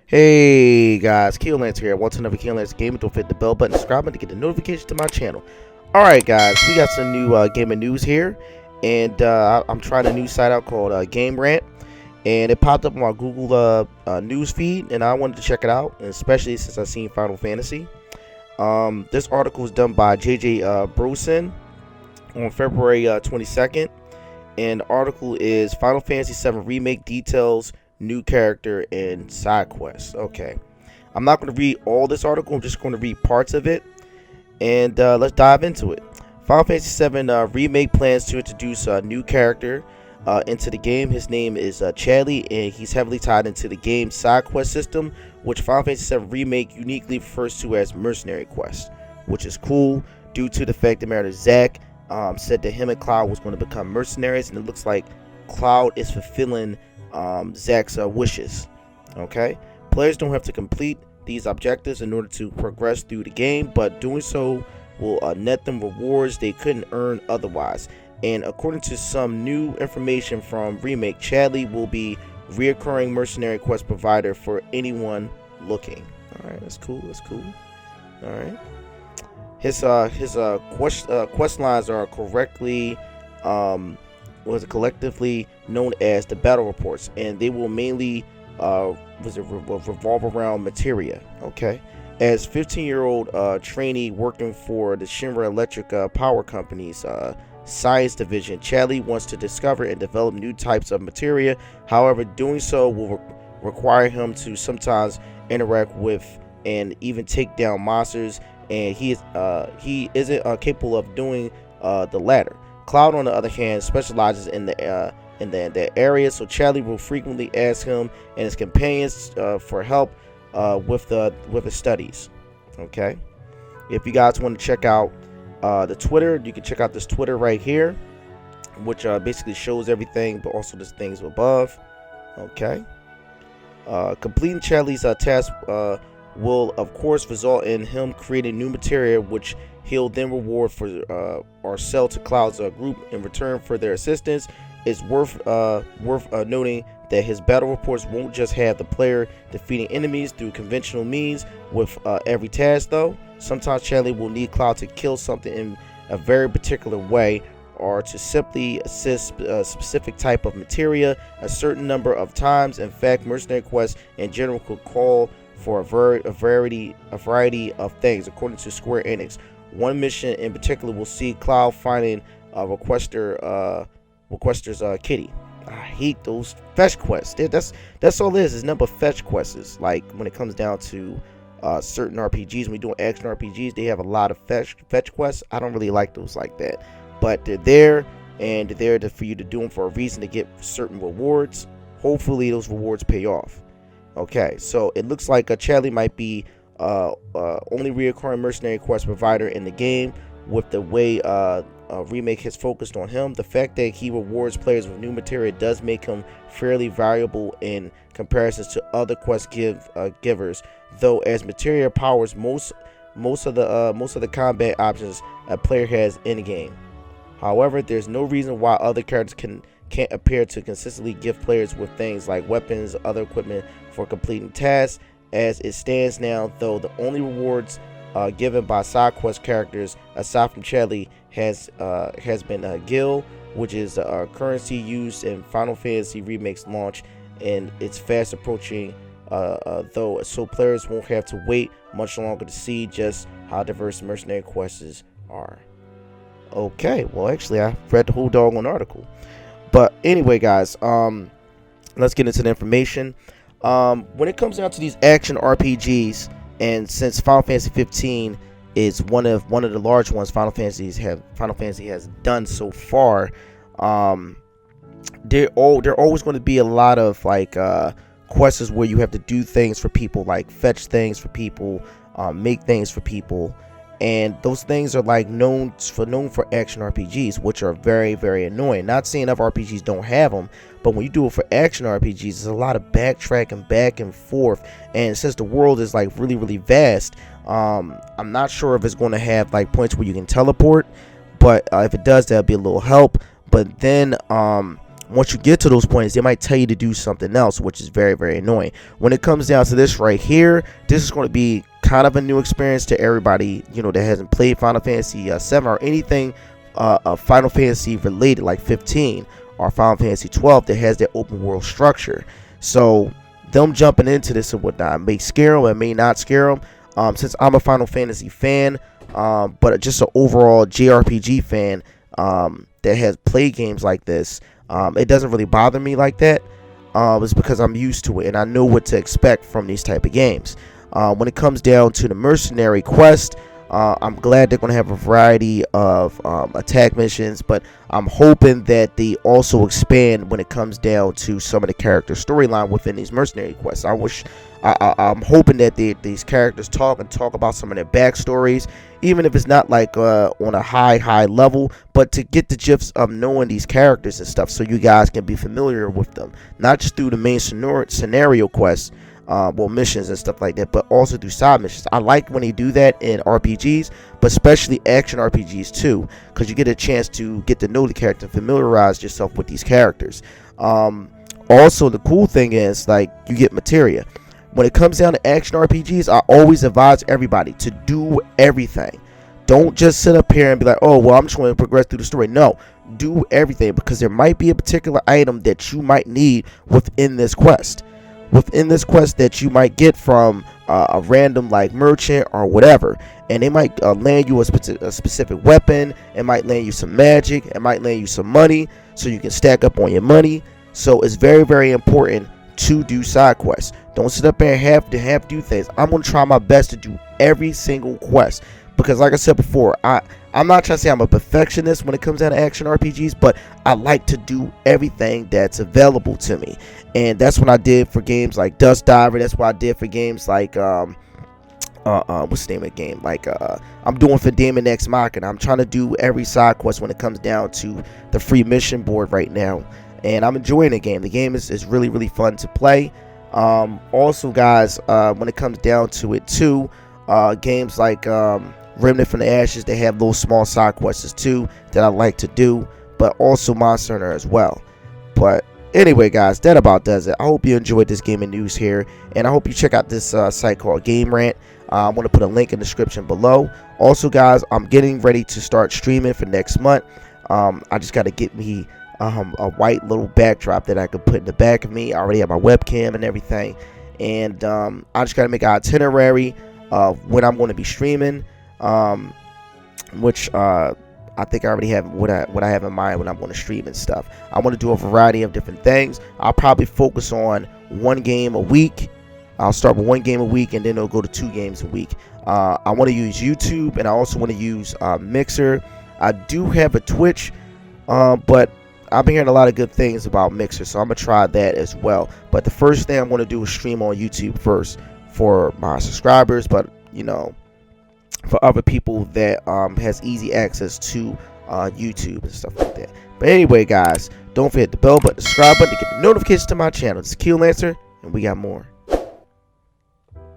Hey guys, Keelance here. Welcome to another Keelance game. Don't forget the bell button, subscribe to get the notification to my channel. Alright guys, we got some new gaming news here. And I'm trying a new site out called Game Rant. And it popped up on my Google news feed. And I wanted to check it out, especially since I've seen Final Fantasy. This article was done by JJ Brosen on February 22nd. And the article is Final Fantasy 7 Remake details, new character, and side quests. Okay, I'm not going to read all this article. I'm just going to read parts of it, and let's dive into it. Final Fantasy 7 Remake plans to introduce a new character into the game. His name is Chadley, and he's heavily tied into the game's side quest system, which Final Fantasy 7 Remake uniquely refers to as Mercenary Quest, which is cool due to the fact that Mariner Zack said that him and Cloud was going to become mercenaries, and it looks like Cloud is fulfilling Zack's wishes. Okay, players don't have to complete these objectives in order to progress through the game, but doing so will net them rewards they couldn't earn otherwise. And according to some new information from Remake, Chadley will be reoccurring mercenary quest provider for anyone looking. All right, that's cool. That's cool. All right. His quest lines are correctly collectively known as the battle reports, and they will mainly revolve around materia. Okay, as 15-year-old trainee working for the Shinra Electric Power Company's science division, Chadley wants to discover and develop new types of materia. However, doing so will require him to sometimes interact with and even take down monsters, and he isn't capable of doing the latter. Cloud, on the other hand, specializes in the area, so Chadley will frequently ask him and his companions for help with his studies. Okay, if you guys want to check out the Twitter, you can check out this Twitter right here, which basically shows everything, but also the things above. Okay, completing Chadley's task will of course result in him creating new material, which he'll then reward for or sell to Cloud's group in return for their assistance. It's worth noting that his battle reports won't just have the player defeating enemies through conventional means with every task, though. Sometimes Chadley will need Cloud to kill something in a very particular way, or to simply assist a specific type of materia a certain number of times. In fact, mercenary quests in general could call for a variety of things. According to Square Enix, one mission in particular will see Cloud finding requester's kitty. I hate those fetch quests. That's all it is number of fetch quests. Like when it comes down to certain RPGs, when we doing action RPGs, they have a lot of fetch quests. I don't really like those like that, but they're there, and they're there for you to do them for a reason, to get certain rewards. Hopefully those rewards pay off. Okay, so it looks like Chadley might be only reoccurring mercenary quest provider in the game, with the way Remake has focused on him. The fact that he rewards players with new material does make him fairly valuable in comparisons to other quest givers, though, as materia powers most of the combat options a player has in the game. However, there's no reason why other characters can't appear to consistently give players with things like weapons, other equipment for completing tasks. As it stands now, though, the only rewards given by side quest characters aside from Chadley has been Gil, which is currency used in Final Fantasy Remake's launch, and it's fast approaching, though, so players won't have to wait much longer to see just how diverse mercenary quests are. Okay, well, actually I read the whole doggone article. But anyway, guys, let's get into the information. When it comes down to these action RPGs, and since Final Fantasy 15 is one of the large ones Final Fantasy has done so far, there always going to be a lot of like quests where you have to do things for people, like fetch things for people, make things for people. And those things are like known for action RPGs, which are very, very annoying. Not saying other RPGs don't have them, but when you do it for action RPGs, there's a lot of backtracking back and forth. And since the world is like really, really vast, I'm not sure if it's going to have like points where you can teleport, but if it does, that'll be a little help. But then once you get to those points, they might tell you to do something else, which is very, very annoying. When it comes down to this right here, this is going to be kind of a new experience to everybody, you know, that hasn't played Final Fantasy 7 or anything Final Fantasy related, like 15 or Final Fantasy 12, that has that open world structure. So them jumping into this and whatnot may scare them, it may not scare them. Since I'm a Final Fantasy fan, but just an overall JRPG fan that has played games like this, it doesn't really bother me like that. It's because I'm used to it and I know what to expect from these type of games. When it comes down to the mercenary quest, I'm glad they're going to have a variety of attack missions, but I'm hoping that they also expand when it comes down to some of the character storyline within these mercenary quests. I'm hoping that these characters talk about some of their backstories, even if it's not like on a high level, but to get the gist of knowing these characters and stuff, so you guys can be familiar with them, not just through the main scenario quests, missions and stuff like that, but also through side missions. I like when they do that in RPGs, but especially action RPGs too, because you get a chance to get to know the character and familiarize yourself with these characters. Also, the cool thing is, like, you get materia. When it comes down to action RPGs, I always advise everybody to do everything. Don't just sit up here and be like, oh, well, I'm just going to progress through the story. No, do everything, because there might be a particular item that you might need within this quest. That you might get from a random like merchant or whatever, and they might land you a specific weapon. It might land you some magic. It might land you some money, so you can stack up on your money. So it's very, very important to do side quests. Don't sit up there and have to do things. I'm going to try my best to do every single quest, because like I said before, I'm not trying to say I'm a perfectionist when it comes down to action RPGs, but I like to do everything that's available to me. And that's what I did for games like Dust Diver. That's what I did for games like what's the name of the game? Like I'm doing for Daemon X Machina. I'm trying to do every side quest when it comes down to the free mission board right now. And I'm enjoying the game. The game is really, really fun to play. Also, guys, when it comes down to it too, games like Remnant from the Ashes, they have those small side quests too that I like to do, but also Monster Hunter as well. But anyway, guys, that about does it. I hope you enjoyed this gaming news here, and I hope you check out this site called Game Rant. I'm going to put a link in the description below. Also, guys, I'm getting ready to start streaming for next month. I just got to get me a white little backdrop that I could put in the back of me. I already have my webcam and everything, and I just got to make an itinerary of when I'm going to be streaming, which I think I already have what I have in mind when I'm going to stream and stuff. I want to do a variety of different things. I'll probably focus on one game a week. I'll start with one game a week, and then it'll go to 2 games a week. I want to use YouTube, and I also want to use Mixer. I do have a Twitch, but I've been hearing a lot of good things about Mixer, so I'm going to try that as well. But the first thing I'm going to do is stream on YouTube first for my subscribers, but, you know, for other people that has easy access to YouTube and stuff like that. But anyway, guys, don't forget the bell button, subscribe button to get the notifications to my channel. This is Q Lancer, and we got more.